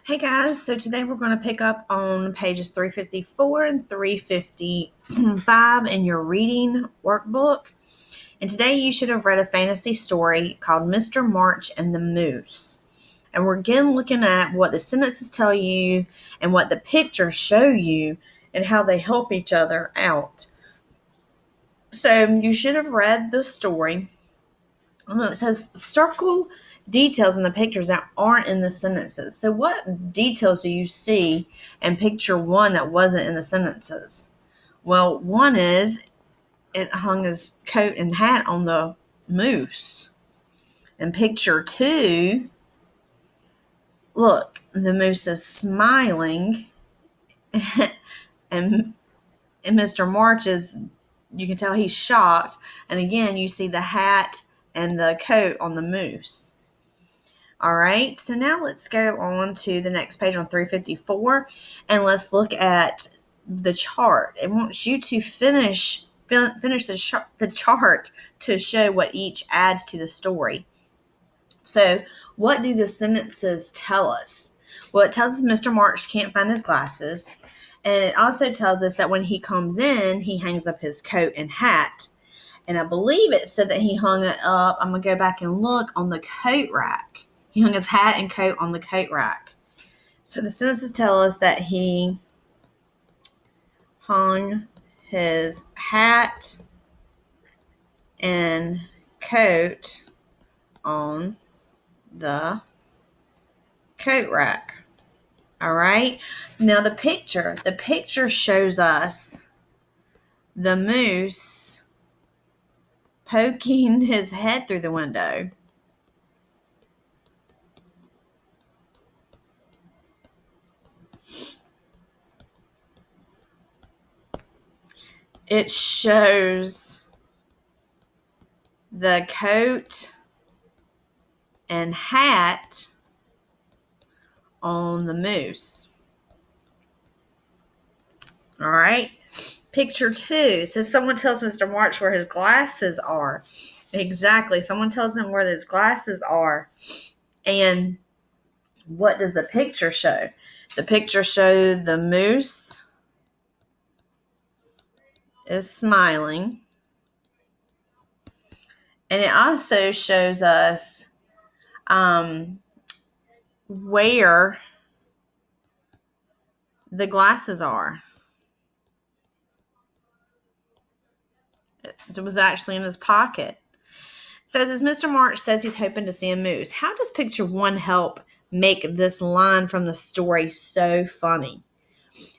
Hey guys, so today we're going to pick up on pages 354 and 355 in your reading workbook. And today you should have read a fantasy story called Mr. March and the Moose. And we're again looking at what the sentences tell you and what the pictures show you and how they help each other out. So you should have read the story. It says circle details in the pictures that aren't in the sentences. So what details do you see in picture one that wasn't in the sentences? Well, one is it hung his coat and hat on the moose. In picture two, look, the moose is smiling and Mr. March is, you can tell he's shocked. And again, you see the hat and the coat on the moose. All right, so now let's go on to the next page on 354, and let's look at the chart. It wants you to finish the chart to show what each adds to the story. So what do the sentences tell us? Well, it tells us Mr. March can't find his glasses, and it also tells us that when he comes in, he hangs up his coat and hat. And I believe it said that he hung it up, I'm going to go back and look, on the coat rack. He hung his hat and coat on the coat rack. So the sentences tell us that he hung his hat and coat on the coat rack. All right. Now the picture shows us the moose poking his head through the window. It shows the coat and hat on the moose. All right. Picture two says someone tells Mr. March where his glasses are. Exactly. Someone tells him where his glasses are. And what does the picture show? The picture shows the moose is smiling. And it also shows us where the glasses are. It was actually in his pocket. It says, as Mr. March says he's hoping to see a moose. How does picture one help make this line from the story so funny?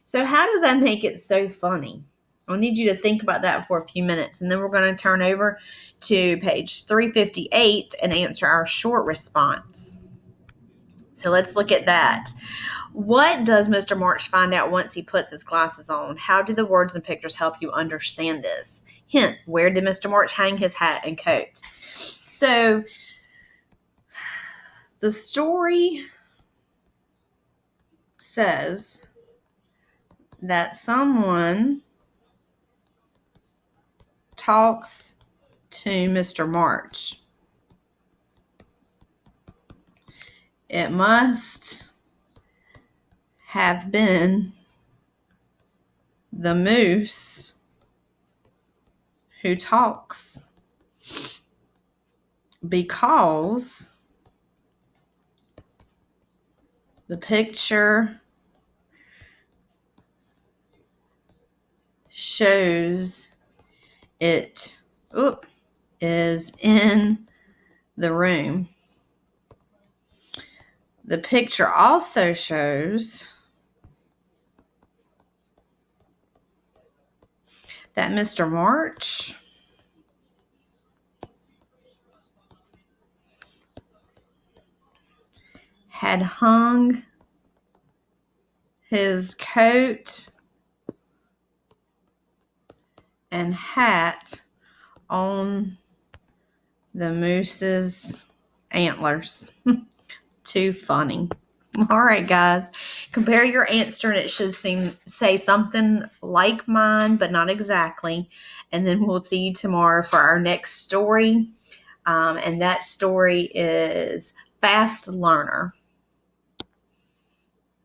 So how does that make it so funny? I'll need you to think about that for a few minutes, and then we're going to turn over to page 358 and answer our short response. So let's look at that. What does Mr. March find out once he puts his glasses on? How do the words and pictures help you understand this? Hint, where did Mr. March hang his hat and coat? So the story says that someone talks to Mr. March. It must have been the moose who talks, because the picture shows it is in the room. The picture also shows that Mr. March had hung his coat and hat on the moose's antlers. Too funny. All right, guys. Compare your answer, and it should say something like mine, but not exactly. And then we'll see you tomorrow for our next story. And that story is Fast Learner.